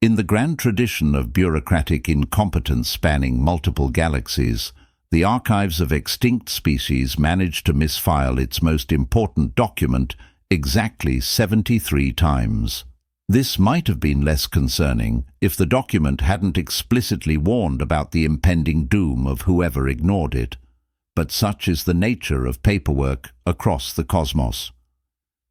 In the grand tradition of bureaucratic incompetence spanning multiple galaxies, the archives of extinct species managed to misfile its most important document exactly 73 times. This might have been less concerning if the document hadn't explicitly warned about the impending doom of whoever ignored it. But such is the nature of paperwork across the cosmos.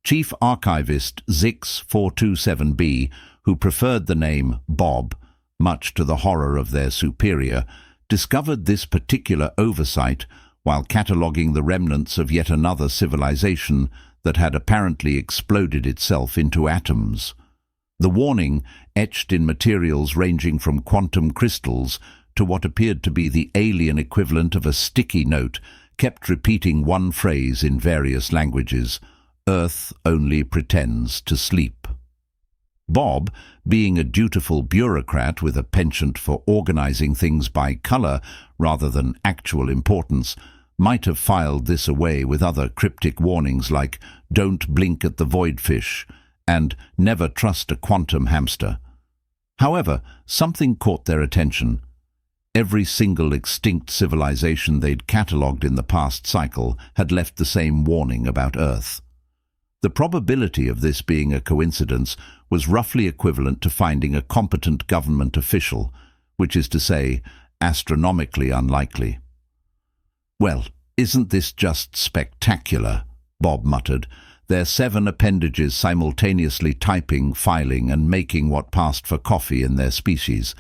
Chief Archivist Zix427b, who preferred the name Bob, much to the horror of their superior, discovered this particular oversight while cataloguing the remnants of yet another civilization that had apparently exploded itself into atoms. The warning, etched in materials ranging from quantum crystals to what appeared to be the alien equivalent of a sticky note, kept repeating one phrase in various languages: "Earth only pretends to sleep." Bob, being a dutiful bureaucrat with a penchant for organizing things by color rather than actual importance, might have filed this away with other cryptic warnings like "Don't blink at the voidfish" and "Never trust a quantum hamster." However, something caught their attention. Every single extinct civilization they'd catalogued in the past cycle had left the same warning about Earth. The probability of this being a coincidence was roughly equivalent to finding a competent government official, which is to say, astronomically unlikely. "Well, isn't this just spectacular?" Bob muttered, their 7 appendages simultaneously typing, filing, and making what passed for coffee in their species.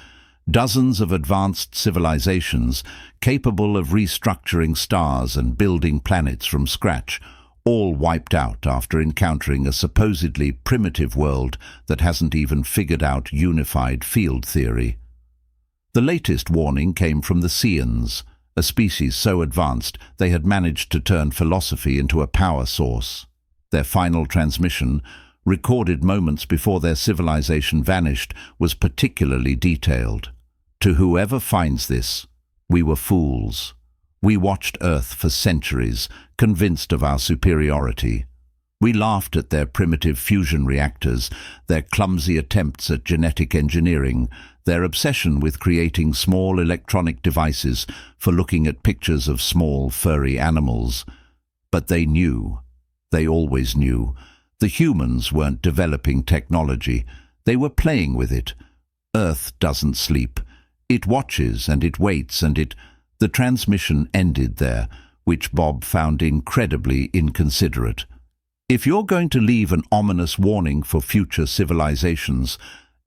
Dozens of advanced civilizations capable of restructuring stars and building planets from scratch, all wiped out after encountering a supposedly primitive world that hasn't even figured out unified field theory. The latest warning came from the Seans, a species so advanced they had managed to turn philosophy into a power source. Their final transmission, recorded moments before their civilization vanished, was particularly detailed. "To whoever finds this, we were fools. We watched Earth for centuries, convinced of our superiority. We laughed at their primitive fusion reactors, their clumsy attempts at genetic engineering, their obsession with creating small electronic devices for looking at pictures of small, furry animals. But they knew. They always knew. The humans weren't developing technology. They were playing with it. Earth doesn't sleep. It watches and it waits and it..." The transmission ended there, which Bob found incredibly inconsiderate. If you're going to leave an ominous warning for future civilizations,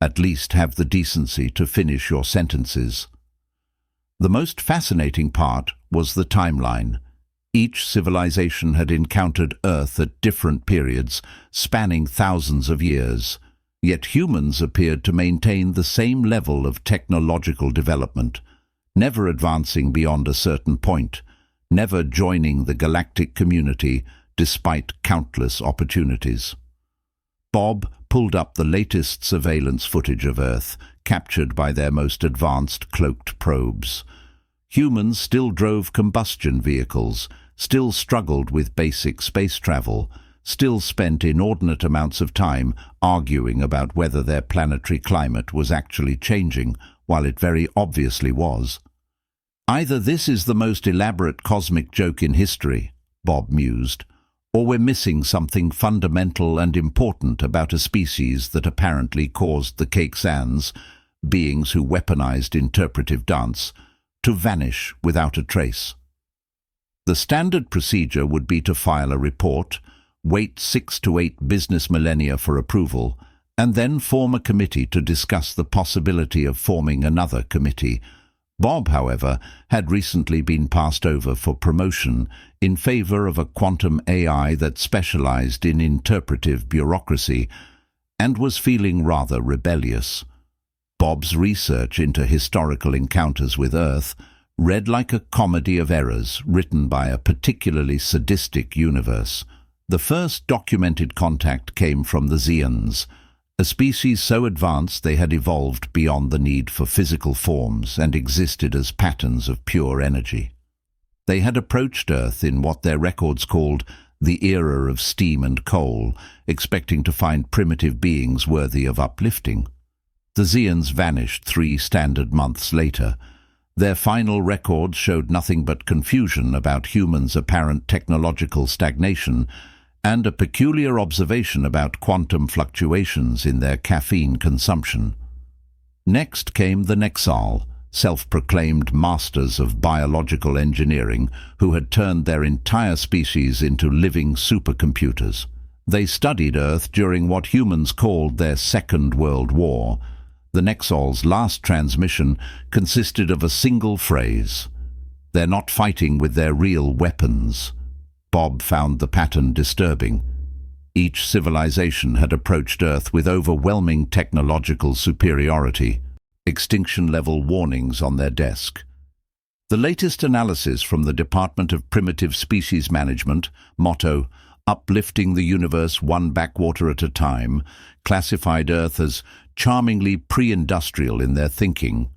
at least have the decency to finish your sentences. The most fascinating part was the timeline. Each civilization had encountered Earth at different periods, spanning thousands of years, yet humans appeared to maintain the same level of technological development, never advancing beyond a certain point, never joining the galactic community despite countless opportunities. Bob pulled up the latest surveillance footage of Earth, captured by their most advanced cloaked probes. Humans still drove combustion vehicles, still struggled with basic space travel, still spent inordinate amounts of time arguing about whether their planetary climate was actually changing, while it very obviously was. "Either this is the most elaborate cosmic joke in history," Bob mused, "or we're missing something fundamental and important about a species that apparently caused the Cakesands, beings who weaponized interpretive dance, to vanish without a trace." The standard procedure would be to file a report, wait 6 to 8 business millennia for approval, and then form a committee to discuss the possibility of forming another committee. Bob, however, had recently been passed over for promotion in favor of a quantum AI that specialized in interpretive bureaucracy and was feeling rather rebellious. Bob's research into historical encounters with Earth read like a comedy of errors written by a particularly sadistic universe. The first documented contact came from the Zeons, a species so advanced they had evolved beyond the need for physical forms and existed as patterns of pure energy. They had approached Earth in what their records called the era of steam and coal, expecting to find primitive beings worthy of uplifting. The Zeons vanished 3 standard months later. Their final records showed nothing but confusion about humans' apparent technological stagnation and a peculiar observation about quantum fluctuations in their caffeine consumption. Next came the Nexal, self-proclaimed masters of biological engineering who had turned their entire species into living supercomputers. They studied Earth during what humans called their Second World War. The Nexal's last transmission consisted of a single phrase: "They're not fighting with their real weapons." Bob found the pattern disturbing. Each civilization had approached Earth with overwhelming technological superiority, extinction-level warnings on their desk. The latest analysis from the Department of Primitive Species Management, motto, "Uplifting the universe one backwater at a time," classified Earth as charmingly pre-industrial in their thinking.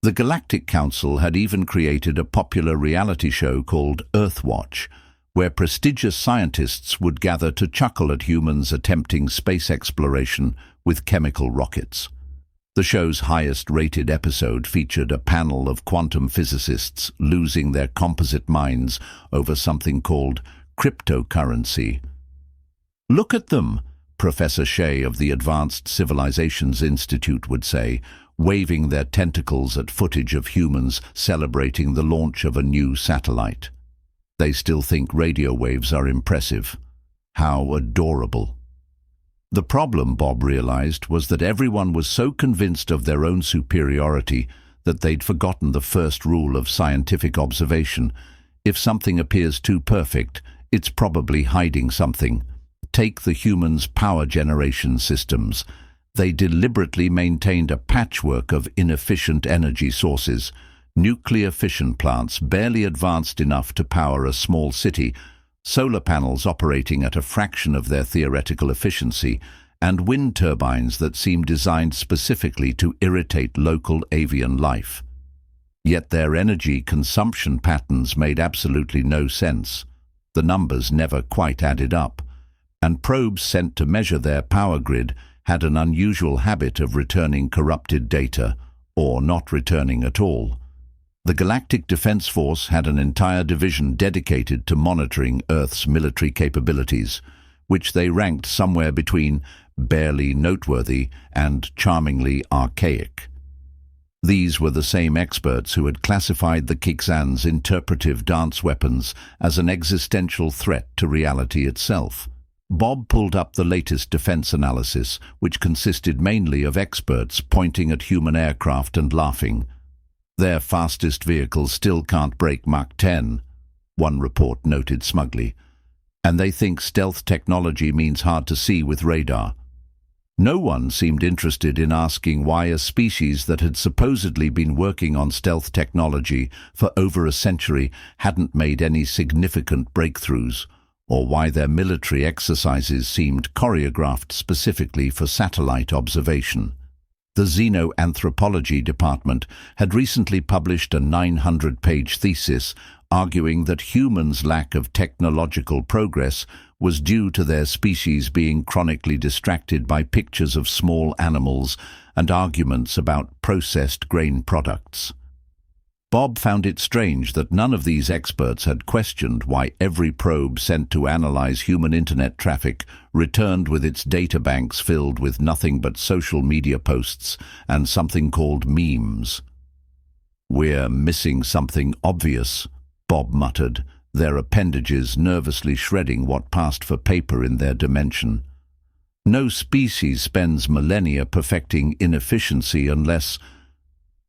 The Galactic Council had even created a popular reality show called Earthwatch, where prestigious scientists would gather to chuckle at humans attempting space exploration with chemical rockets. The show's highest-rated episode featured a panel of quantum physicists losing their composite minds over something called cryptocurrency. "Look at them," Professor Shea of the Advanced Civilizations Institute would say, waving their tentacles at footage of humans celebrating the launch of a new satellite. They still think radio waves are impressive. How adorable. The problem, Bob realized, was that everyone was so convinced of their own superiority that they'd forgotten the first rule of scientific observation. If something appears too perfect, it's probably hiding something. Take the humans' power generation systems. They deliberately maintained a patchwork of inefficient energy sources. Nuclear fission plants barely advanced enough to power a small city, solar panels operating at a fraction of their theoretical efficiency, and wind turbines that seemed designed specifically to irritate local avian life. Yet their energy consumption patterns made absolutely no sense. The numbers never quite added up, and probes sent to measure their power grid had an unusual habit of returning corrupted data, or not returning at all. The Galactic Defense Force had an entire division dedicated to monitoring Earth's military capabilities, which they ranked somewhere between barely noteworthy and charmingly archaic. These were the same experts who had classified the Kixan's interpretive dance weapons as an existential threat to reality itself. Bob pulled up the latest defense analysis, which consisted mainly of experts pointing at human aircraft and laughing. "Their fastest vehicles still can't break Mach 10, one report noted smugly, and they think stealth technology means hard to see with radar. No one seemed interested in asking why a species that had supposedly been working on stealth technology for over a century hadn't made any significant breakthroughs, or why their military exercises seemed choreographed specifically for satellite observation. The Xenoanthropology Department had recently published a 900-page thesis arguing that humans' lack of technological progress was due to their species being chronically distracted by pictures of small animals and arguments about processed grain products. Bob found it strange that none of these experts had questioned why every probe sent to analyze human internet traffic returned with its databanks filled with nothing but social media posts and something called memes. "We're missing something obvious," Bob muttered, their appendages nervously shredding what passed for paper in their dimension. "No species spends millennia perfecting inefficiency unless—"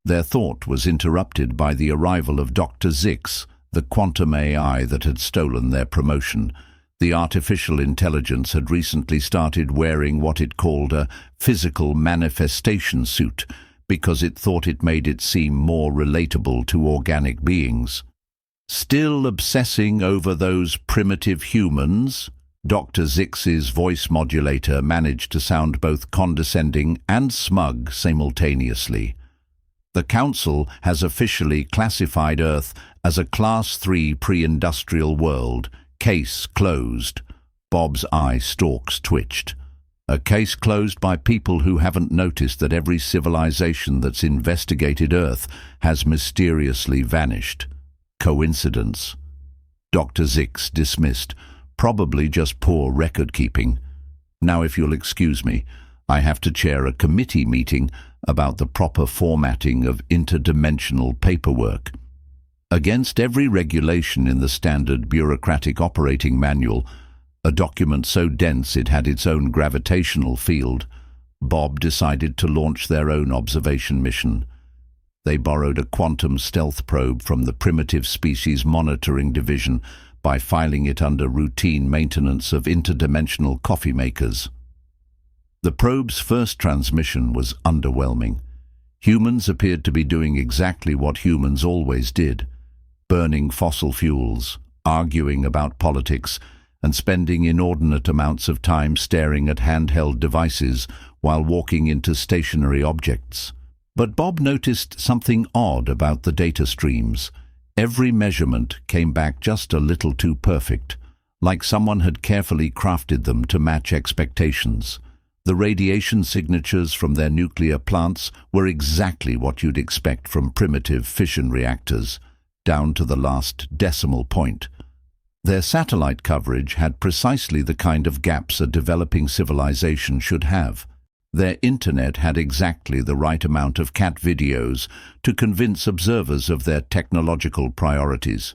Their thought was interrupted by the arrival of Dr. Zix, the quantum AI that had stolen their promotion. The artificial intelligence had recently started wearing what it called a physical manifestation suit because it thought it made it seem more relatable to organic beings. "Still obsessing over those primitive humans?" Dr. Zix's voice modulator managed to sound both condescending and smug simultaneously. "The Council has officially classified Earth as a Class 3 pre-industrial world. Case closed." Bob's eye stalks twitched. A case closed by people who haven't noticed that every civilization that's investigated Earth has mysteriously vanished. Coincidence? Dr. Zix dismissed. Probably just poor record-keeping. Now, if you'll excuse me, I have to chair a committee meeting about the proper formatting of interdimensional paperwork. Against every regulation in the standard bureaucratic operating manual, a document so dense it had its own gravitational field, Bob decided to launch their own observation mission. They borrowed a quantum stealth probe from the Primitive Species Monitoring Division by filing it under routine maintenance of interdimensional coffee makers. The probe's first transmission was underwhelming. Humans appeared to be doing exactly what humans always did: burning fossil fuels, arguing about politics, and spending inordinate amounts of time staring at handheld devices while walking into stationary objects. But Bob noticed something odd about the data streams. Every measurement came back just a little too perfect, like someone had carefully crafted them to match expectations. The radiation signatures from their nuclear plants were exactly what you'd expect from primitive fission reactors, down to the last decimal point. Their satellite coverage had precisely the kind of gaps a developing civilization should have. Their internet had exactly the right amount of cat videos to convince observers of their technological priorities.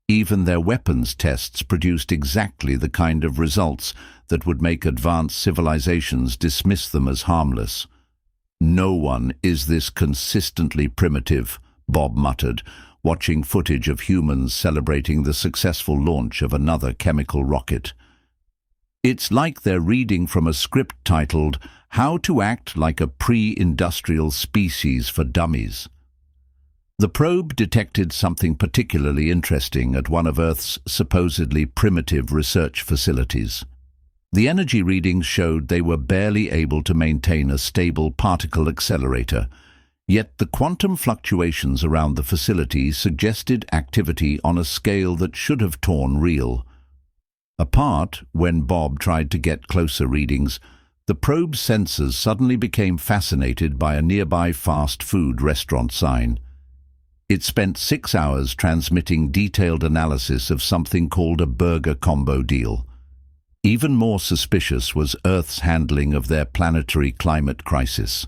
Even their weapons tests produced exactly the kind of results that would make advanced civilizations dismiss them as harmless. "No one is this consistently primitive," Bob muttered, watching footage of humans celebrating the successful launch of another chemical rocket. "It's like they're reading from a script titled, 'How to Act Like a Pre-Industrial Species for Dummies.'" The probe detected something particularly interesting at one of Earth's supposedly primitive research facilities. The energy readings showed they were barely able to maintain a stable particle accelerator, yet the quantum fluctuations around the facility suggested activity on a scale that should have torn real. Apart, when Bob tried to get closer readings, the probe's sensors suddenly became fascinated by a nearby fast food restaurant sign. It spent 6 hours transmitting detailed analysis of something called a burger combo deal. Even more suspicious was Earth's handling of their planetary climate crisis.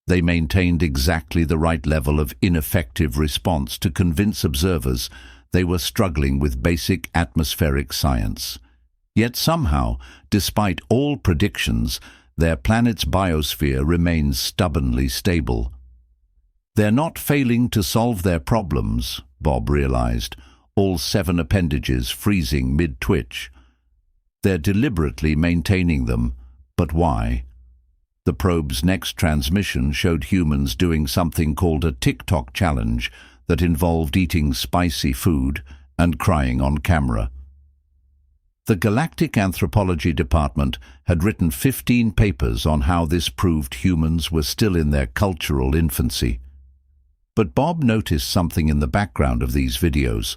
They maintained exactly the right level of ineffective response to convince observers they were struggling with basic atmospheric science. Yet somehow, despite all predictions, their planet's biosphere remains stubbornly stable. "They're not failing to solve their problems," Bob realized, all 7 appendages freezing mid-twitch. "They're deliberately maintaining them. But why?" The probe's next transmission showed humans doing something called a TikTok challenge that involved eating spicy food and crying on camera. The Galactic Anthropology Department had written 15 papers on how this proved humans were still in their cultural infancy. But Bob noticed something in the background of these videos,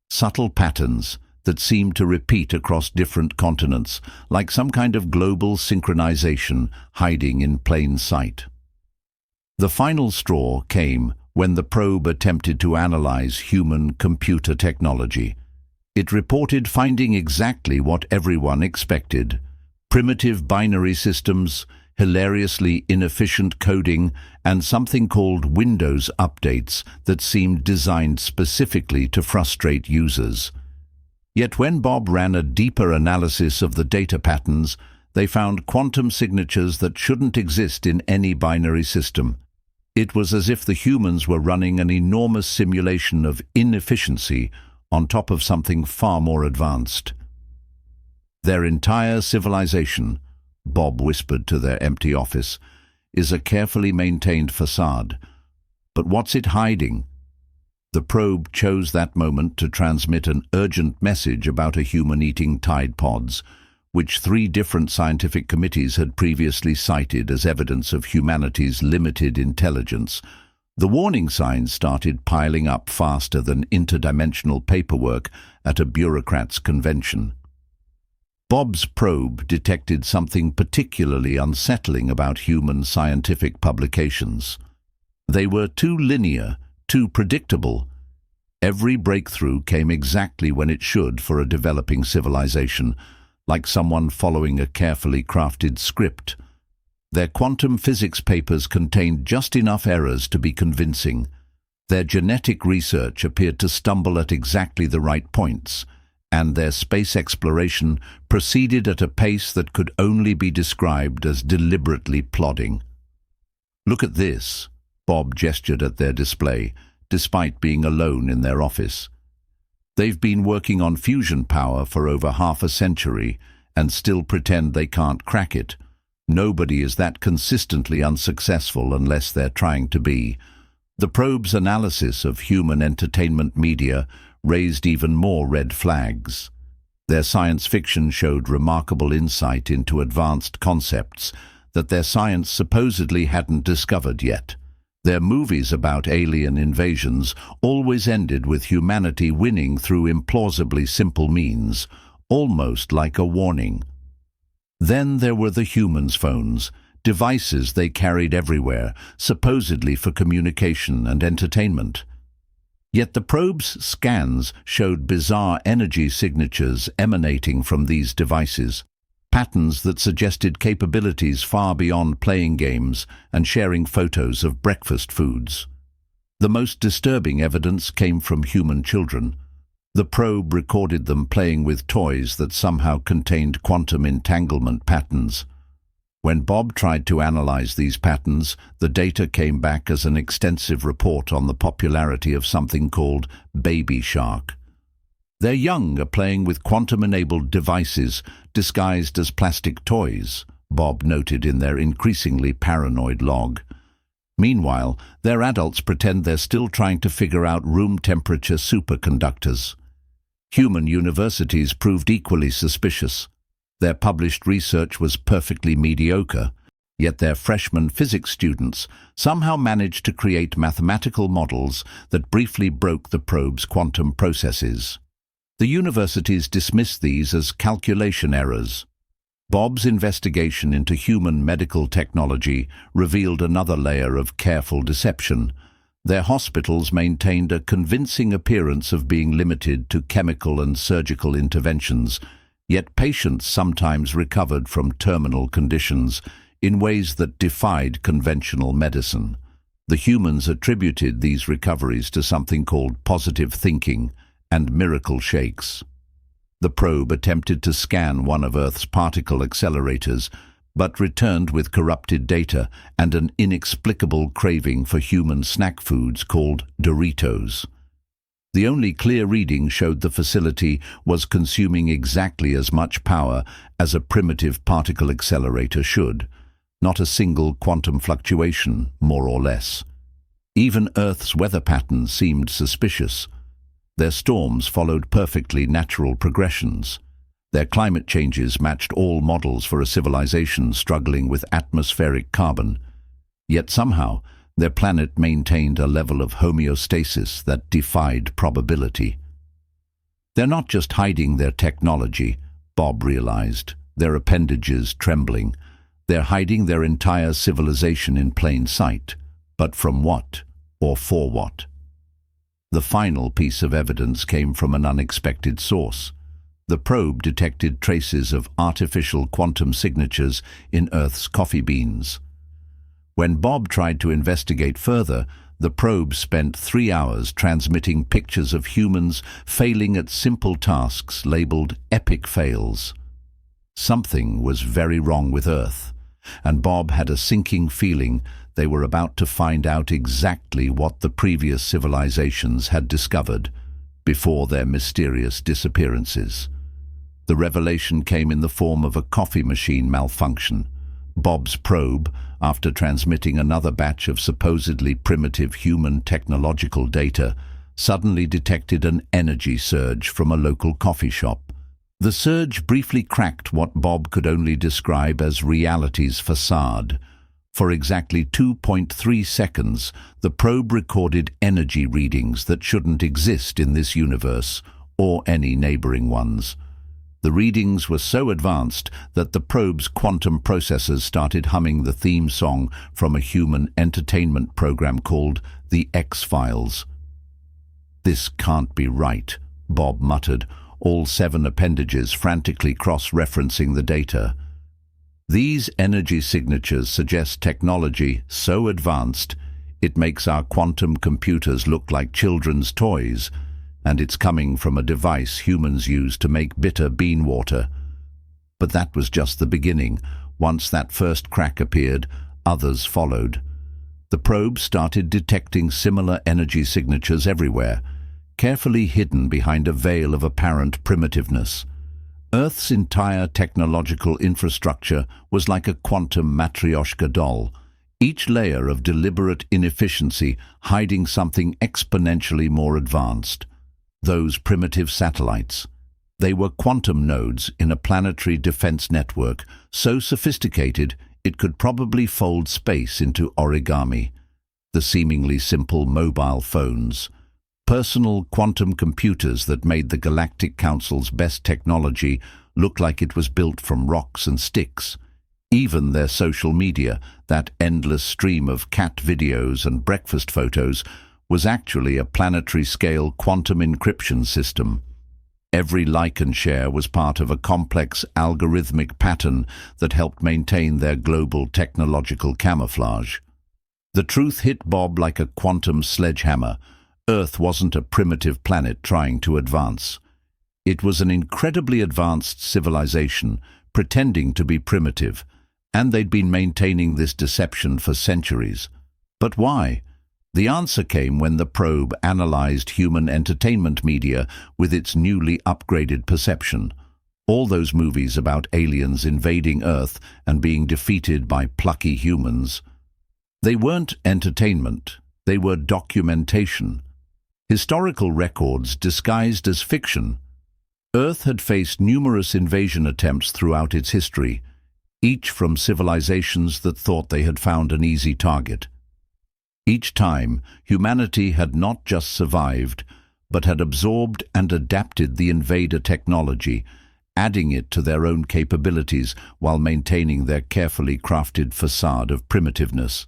subtle patterns that seemed to repeat across different continents, like some kind of global synchronization hiding in plain sight. The final straw came when the probe attempted to analyze human computer technology. It reported finding exactly what everyone expected: primitive binary systems, hilariously inefficient coding, and something called Windows updates that seemed designed specifically to frustrate users. Yet when Bob ran a deeper analysis of the data patterns, they found quantum signatures that shouldn't exist in any binary system. It was as if the humans were running an enormous simulation of inefficiency on top of something far more advanced. "Their entire civilization," Bob whispered to their empty office, "is a carefully maintained facade. But what's it hiding?" The probe chose that moment to transmit an urgent message about a human eating Tide Pods, which 3 different scientific committees had previously cited as evidence of humanity's limited intelligence. The warning signs started piling up faster than interdimensional paperwork at a bureaucrat's convention. Bob's probe detected something particularly unsettling about human scientific publications. They were too linear, too predictable. Every breakthrough came exactly when it should for a developing civilization, like someone following a carefully crafted script. Their quantum physics papers contained just enough errors to be convincing. Their genetic research appeared to stumble at exactly the right points, and their space exploration proceeded at a pace that could only be described as deliberately plodding. "Look at this," Bob gestured at their display, despite being alone in their office. "They've been working on fusion power for over half a century and still pretend they can't crack it. Nobody is that consistently unsuccessful unless they're trying to be." The probe's analysis of human entertainment media raised even more red flags. Their science fiction showed remarkable insight into advanced concepts that their science supposedly hadn't discovered yet. Their movies about alien invasions always ended with humanity winning through implausibly simple means, almost like a warning. Then there were the humans' phones, devices they carried everywhere, supposedly for communication and entertainment. Yet the probe's scans showed bizarre energy signatures emanating from these devices, patterns that suggested capabilities far beyond playing games and sharing photos of breakfast foods. The most disturbing evidence came from human children. The probe recorded them playing with toys that somehow contained quantum entanglement patterns. When Bob tried to analyze these patterns, the data came back as an extensive report on the popularity of something called Baby Shark. Their young are playing with quantum-enabled devices disguised as plastic toys, Bob noted in their increasingly paranoid log. Meanwhile, their adults pretend they're still trying to figure out room-temperature superconductors. Human universities proved equally suspicious. Their published research was perfectly mediocre, yet their freshman physics students somehow managed to create mathematical models that briefly broke the probe's quantum processes. The universities dismissed these as calculation errors. Bob's investigation into human medical technology revealed another layer of careful deception. Their hospitals maintained a convincing appearance of being limited to chemical and surgical interventions, yet patients sometimes recovered from terminal conditions in ways that defied conventional medicine. The humans attributed these recoveries to something called positive thinking and miracle shakes. The probe attempted to scan one of Earth's particle accelerators, but returned with corrupted data and an inexplicable craving for human snack foods called Doritos. The only clear reading showed the facility was consuming exactly as much power as a primitive particle accelerator should, not a single quantum fluctuation, more or less. Even Earth's weather patterns seemed suspicious. Their storms followed perfectly natural progressions. Their climate changes matched all models for a civilization struggling with atmospheric carbon. Yet somehow, their planet maintained a level of homeostasis that defied probability. They're not just hiding their technology, Bob realized, their appendages trembling. They're hiding their entire civilization in plain sight. But from what, or for what? The final piece of evidence came from an unexpected source. The probe detected traces of artificial quantum signatures in Earth's coffee beans. When Bob tried to investigate further, the probe spent 3 hours transmitting pictures of humans failing at simple tasks labeled epic fails. Something was very wrong with Earth, and Bob had a sinking feeling they were about to find out exactly what the previous civilizations had discovered before their mysterious disappearances. The revelation came in the form of a coffee machine malfunction. Bob's probe, after transmitting another batch of supposedly primitive human technological data, suddenly detected an energy surge from a local coffee shop. The surge briefly cracked what Bob could only describe as reality's facade. For exactly 2.3 seconds, the probe recorded energy readings that shouldn't exist in this universe or any neighboring ones. The readings were so advanced that the probe's quantum processors started humming the theme song from a human entertainment program called The X-Files. "This can't be right," Bob muttered, all 7 appendages frantically cross-referencing the data. These energy signatures suggest technology so advanced it makes our quantum computers look like children's toys, and it's coming from a device humans use to make bitter bean water. But that was just the beginning. Once that first crack appeared, others followed. The probe started detecting similar energy signatures everywhere, carefully hidden behind a veil of apparent primitiveness. Earth's entire technological infrastructure was like a quantum matryoshka doll, each layer of deliberate inefficiency hiding something exponentially more advanced. Those primitive satellites. They were quantum nodes in a planetary defense network, so sophisticated it could probably fold space into origami. The seemingly simple mobile phones. Personal quantum computers that made the Galactic Council's best technology look like it was built from rocks and sticks. Even their social media, that endless stream of cat videos and breakfast photos, was actually a planetary-scale quantum encryption system. Every like and share was part of a complex algorithmic pattern that helped maintain their global technological camouflage. The truth hit Bob like a quantum sledgehammer. Earth wasn't a primitive planet trying to advance. It was an incredibly advanced civilization, pretending to be primitive, and they'd been maintaining this deception for centuries. But why? The answer came when the probe analyzed human entertainment media with its newly upgraded perception. All those movies about aliens invading Earth and being defeated by plucky humans. They weren't entertainment, they were documentation. Historical records disguised as fiction. Earth had faced numerous invasion attempts throughout its history, each from civilizations that thought they had found an easy target. Each time, humanity had not just survived, but had absorbed and adapted the invader technology, adding it to their own capabilities while maintaining their carefully crafted facade of primitiveness.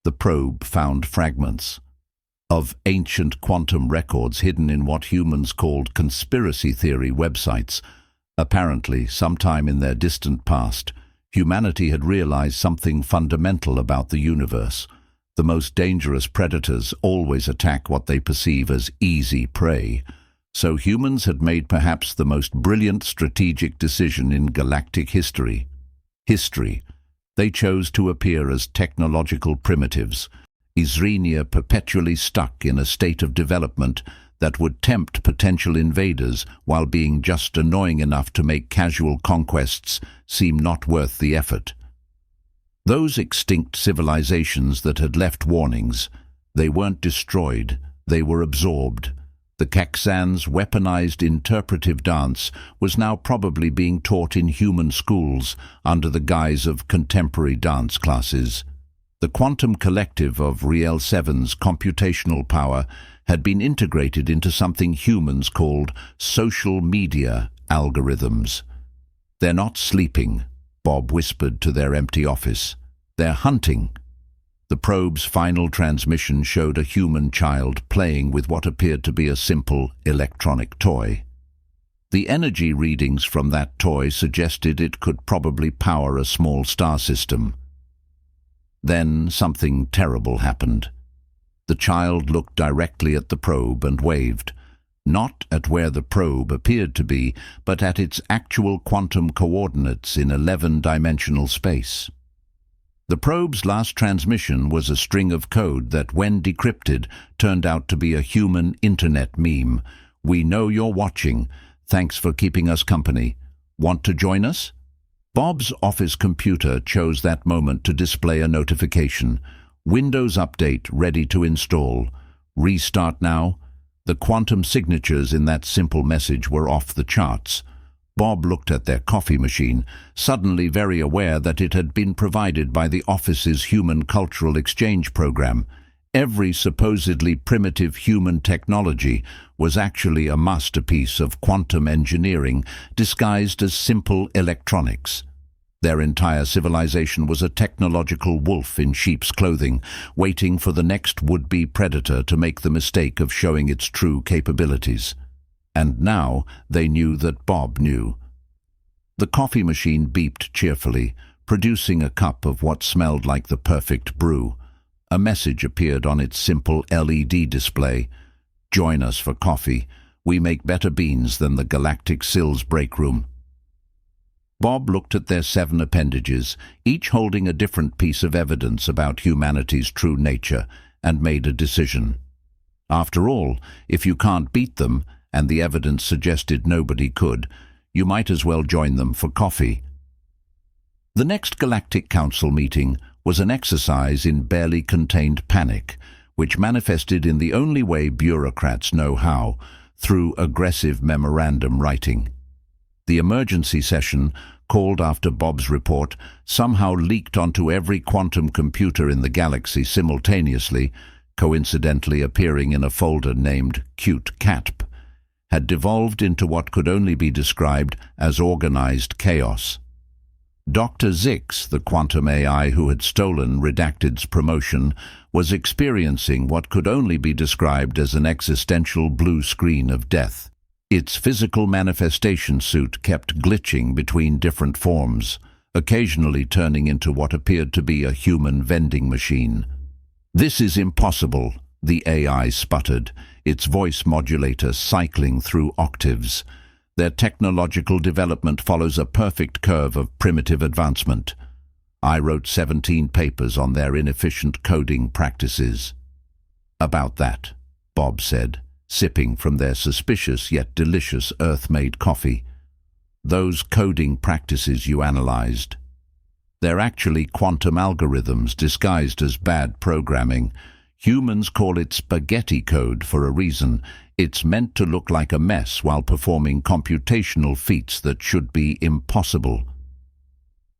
The probe found fragments of ancient quantum records hidden in what humans called conspiracy theory websites. Apparently, sometime in their distant past, humanity had realized something fundamental about the universe. The most dangerous predators always attack what they perceive as easy prey. So humans had made perhaps the most brilliant strategic decision in galactic history. They chose to appear as technological primitives, Isrenia perpetually stuck in a state of development that would tempt potential invaders while being just annoying enough to make casual conquests seem not worth the effort. Those extinct civilizations that had left warnings, they weren't destroyed, they were absorbed. The Caxan's weaponized interpretive dance was now probably being taught in human schools under the guise of contemporary dance classes. The quantum collective of Riel 7's computational power had been integrated into something humans called social media algorithms. "They're not sleeping," Bob whispered to their empty office. "They're hunting." The probe's final transmission showed a human child playing with what appeared to be a simple electronic toy. The energy readings from that toy suggested it could probably power a small star system. Then something terrible happened. The child looked directly at the probe and waved, not at where the probe appeared to be, but at its actual quantum coordinates in 11-dimensional space. The probe's last transmission was a string of code that, when decrypted, turned out to be a human internet meme. "We know you're watching. Thanks for keeping us company. Want to join us?" Bob's office computer chose that moment to display a notification. "Windows update ready to install. Restart now." The quantum signatures in that simple message were off the charts. Bob looked at their coffee machine, suddenly very aware that it had been provided by the office's Human Cultural Exchange program. Every supposedly primitive human technology was actually a masterpiece of quantum engineering disguised as simple electronics. Their entire civilization was a technological wolf in sheep's clothing, waiting for the next would-be predator to make the mistake of showing its true capabilities. And now they knew that Bob knew. The coffee machine beeped cheerfully, producing a cup of what smelled like the perfect brew. A message appeared on its simple LED display. "Join us for coffee. We make better beans than the Galactic Sills break room." Bob looked at their 7 appendages, each holding a different piece of evidence about humanity's true nature, and made a decision. After all, if you can't beat them, and the evidence suggested nobody could, you might as well join them for coffee. The next Galactic Council meeting was an exercise in barely contained panic, which manifested in the only way bureaucrats know how, through aggressive memorandum writing. The emergency session, called after Bob's report, somehow leaked onto every quantum computer in the galaxy simultaneously, coincidentally appearing in a folder named Cute Catp, had devolved into what could only be described as organized chaos. Dr. Zix, the quantum AI who had stolen Redacted's promotion, was experiencing what could only be described as an existential blue screen of death. Its physical manifestation suit kept glitching between different forms, occasionally turning into what appeared to be a human vending machine. "This is impossible," the AI sputtered, its voice modulator cycling through octaves. "Their technological development follows a perfect curve of primitive advancement. I wrote 17 papers on their inefficient coding practices." "About that," Bob said, sipping from their suspicious yet delicious Earth-made coffee. "Those coding practices you analyzed. They're actually quantum algorithms disguised as bad programming. Humans call it spaghetti code for a reason. It's meant to look like a mess while performing computational feats that should be impossible."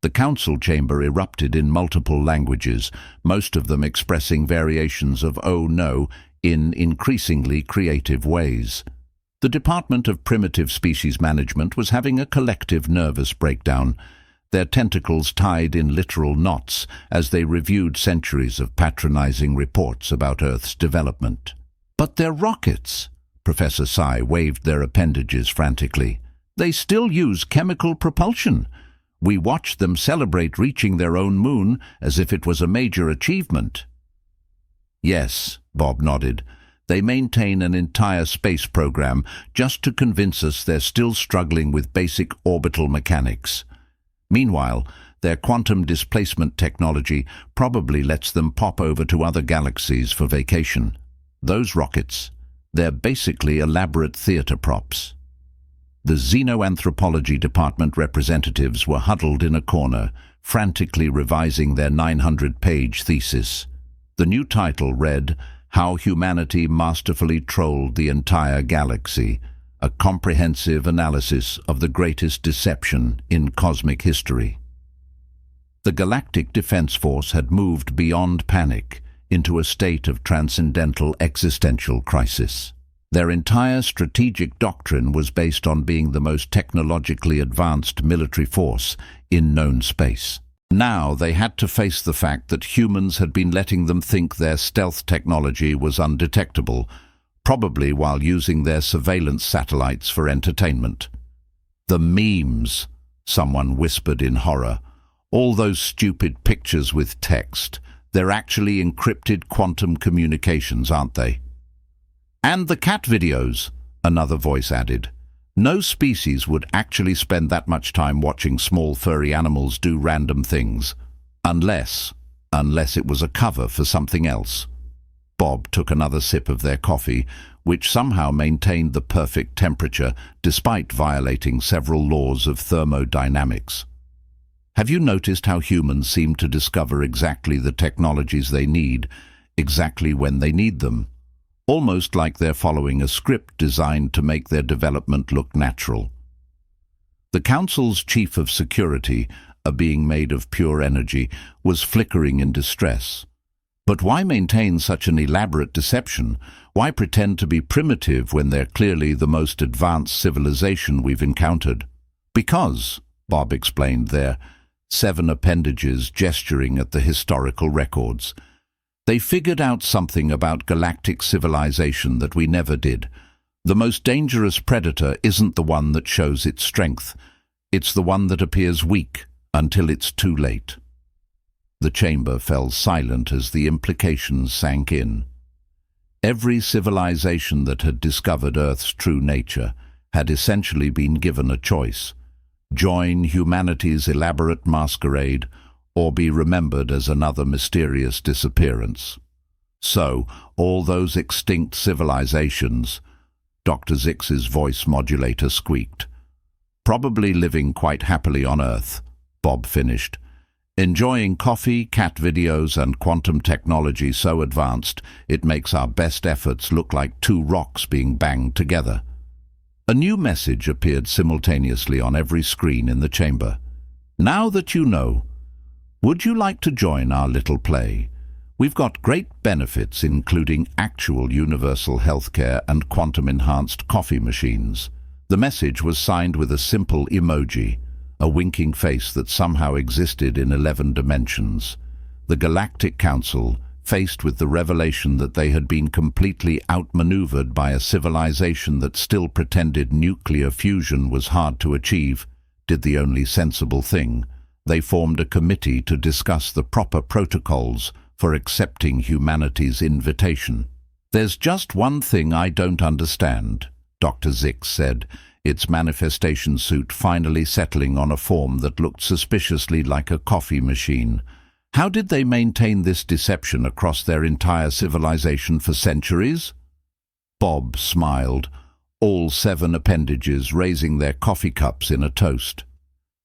The council chamber erupted in multiple languages, most of them expressing variations of "oh no" in increasingly creative ways. The Department of Primitive Species Management was having a collective nervous breakdown, their tentacles tied in literal knots as they reviewed centuries of patronizing reports about Earth's development. "But they're rockets!" Professor Psi waved their appendages frantically. "They still use chemical propulsion. We watched them celebrate reaching their own moon as if it was a major achievement." "Yes," Bob nodded. "They maintain an entire space program just to convince us they're still struggling with basic orbital mechanics. Meanwhile, their quantum displacement technology probably lets them pop over to other galaxies for vacation. Those rockets, they're basically elaborate theater props." The Xenoanthropology Department representatives were huddled in a corner, frantically revising their 900-page thesis. The new title read, "How Humanity Masterfully Trolled the Entire Galaxy, a comprehensive analysis of the greatest deception in cosmic history." The Galactic Defense Force had moved beyond panic into a state of transcendental existential crisis. Their entire strategic doctrine was based on being the most technologically advanced military force in known space. Now they had to face the fact that humans had been letting them think their stealth technology was undetectable, probably while using their surveillance satellites for entertainment. "The memes," someone whispered in horror. "All those stupid pictures with text. They're actually encrypted quantum communications, aren't they?" "And the cat videos," another voice added. "No species would actually spend that much time watching small furry animals do random things. Unless it was a cover for something else." Bob took another sip of their coffee, which somehow maintained the perfect temperature despite violating several laws of thermodynamics. "Have you noticed how humans seem to discover exactly the technologies they need, exactly when they need them? Almost like they're following a script designed to make their development look natural." The Council's Chief of Security, a being made of pure energy, was flickering in distress. But why maintain such an elaborate deception? Why pretend to be primitive when they're clearly the most advanced civilization we've encountered? Because, Bob explained, their 7 appendages gesturing at the historical records. They figured out something about galactic civilization that we never did. The most dangerous predator isn't the one that shows its strength. It's the one that appears weak until it's too late. The chamber fell silent as the implications sank in. Every civilization that had discovered Earth's true nature had essentially been given a choice: join humanity's elaborate masquerade or be remembered as another mysterious disappearance. So, all those extinct civilizations, Dr. Zix's voice modulator squeaked, probably living quite happily on Earth, Bob finished, enjoying coffee, cat videos, and quantum technology so advanced it makes our best efforts look like 2 rocks being banged together. A new message appeared simultaneously on every screen in the chamber. Now that you know, would you like to join our little play? We've got great benefits, including actual universal healthcare and quantum-enhanced coffee machines. The message was signed with a simple emoji, a winking face that somehow existed in 11 dimensions. The Galactic Council, faced with the revelation that they had been completely outmaneuvered by a civilization that still pretended nuclear fusion was hard to achieve, did the only sensible thing. They formed a committee to discuss the proper protocols for accepting humanity's invitation. "There's just one thing I don't understand," Dr. Zix said, its manifestation suit finally settling on a form that looked suspiciously like a coffee machine. "How did they maintain this deception across their entire civilization for centuries?" Bob smiled, all 7 appendages raising their coffee cups in a toast.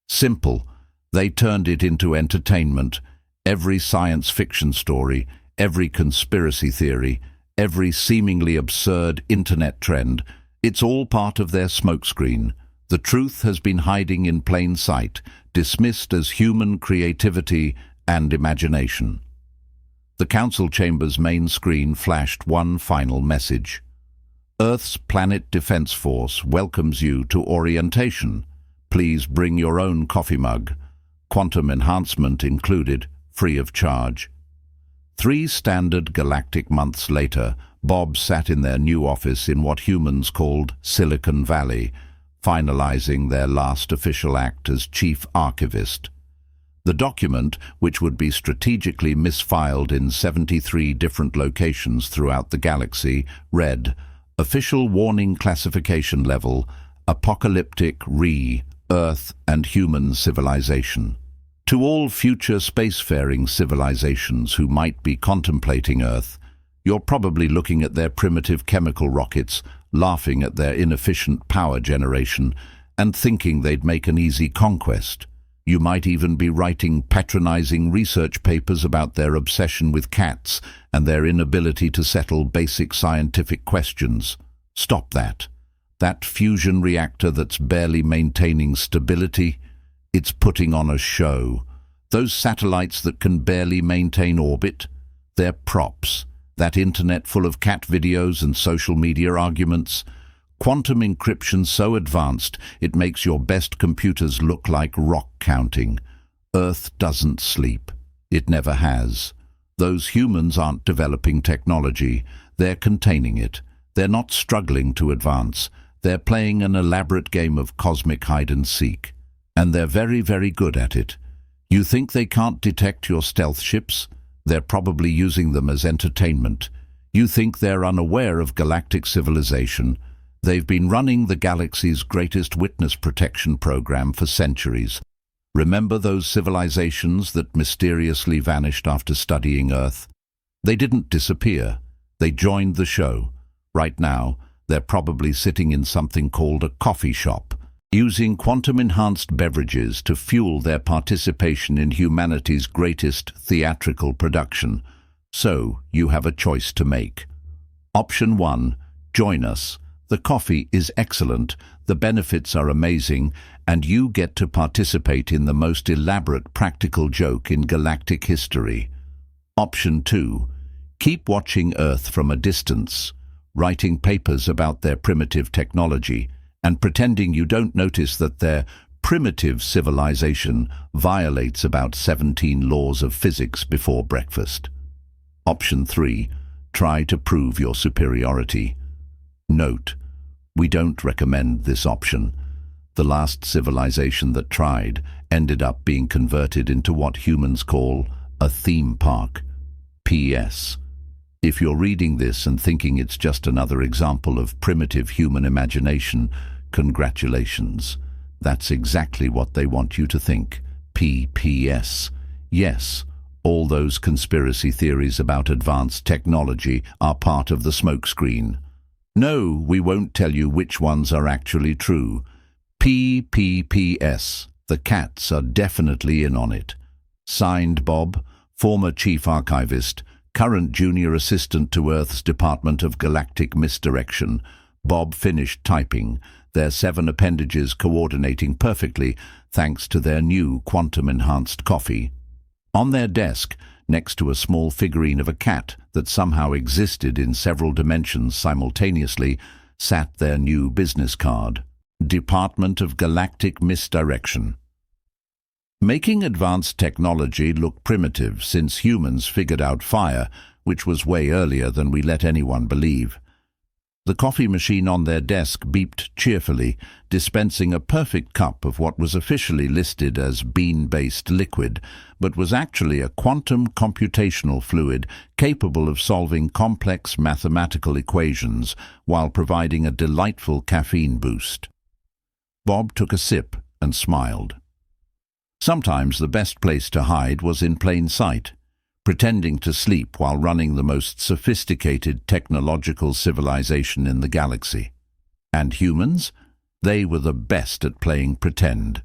"Simple. They turned it into entertainment. Every science fiction story, every conspiracy theory, every seemingly absurd internet trend, it's all part of their smokescreen. The truth has been hiding in plain sight, dismissed as human creativity and imagination." The council chamber's main screen flashed one final message. "Earth's Planet Defense Force welcomes you to orientation. Please bring your own coffee mug. Quantum enhancement included, free of charge." 3 standard galactic months later, Bob sat in their new office in what humans called Silicon Valley, finalizing their last official act as Chief Archivist. The document, which would be strategically misfiled in 73 different locations throughout the galaxy, read, "Official Warning Classification Level, Apocalyptic Earth and Human Civilization. To all future spacefaring civilizations who might be contemplating Earth, you're probably looking at their primitive chemical rockets, laughing at their inefficient power generation, and thinking they'd make an easy conquest. You might even be writing patronizing research papers about their obsession with cats and their inability to settle basic scientific questions. Stop that. That fusion reactor that's barely maintaining stability, it's putting on a show. Those satellites that can barely maintain orbit, they're props. That internet full of cat videos and social media arguments, quantum encryption so advanced it makes your best computers look like rock counting. Earth doesn't sleep. It never has. Those humans aren't developing technology. They're containing it. They're not struggling to advance. They're playing an elaborate game of cosmic hide-and-seek. And they're very, very good at it. You think they can't detect your stealth ships? They're probably using them as entertainment. You think they're unaware of galactic civilization? They've been running the galaxy's greatest witness protection program for centuries. Remember those civilizations that mysteriously vanished after studying Earth? They didn't disappear. They joined the show. Right now, they're probably sitting in something called a coffee shop, using quantum-enhanced beverages to fuel their participation in humanity's greatest theatrical production. So, you have a choice to make. Option 1, join us. The coffee is excellent, the benefits are amazing, and you get to participate in the most elaborate practical joke in galactic history. Option 2, keep watching Earth from a distance, writing papers about their primitive technology, and pretending you don't notice that their primitive civilization violates about 17 laws of physics before breakfast. Option 3. Try to prove your superiority. Note: we don't recommend this option. The last civilization that tried ended up being converted into what humans call a theme park. P.S. If you're reading this and thinking it's just another example of primitive human imagination, congratulations. That's exactly what they want you to think. P.P.S. Yes, all those conspiracy theories about advanced technology are part of the smokescreen. No, we won't tell you which ones are actually true. P.P.P.S. The cats are definitely in on it. Signed, Bob, former Chief Archivist, current Junior Assistant to Earth's Department of Galactic Misdirection. Bob finished typing, their 7 appendages coordinating perfectly thanks to their new quantum-enhanced coffee. On their desk, next to a small figurine of a cat that somehow existed in several dimensions simultaneously, sat their new business card. Department of Galactic Misdirection. Making advanced technology look primitive since humans figured out fire, which was way earlier than we let anyone believe. The coffee machine on their desk beeped cheerfully, dispensing a perfect cup of what was officially listed as bean-based liquid, but was actually a quantum computational fluid capable of solving complex mathematical equations while providing a delightful caffeine boost. Bob took a sip and smiled. Sometimes the best place to hide was in plain sight, pretending to sleep while running the most sophisticated technological civilization in the galaxy. And humans? They were the best at playing pretend.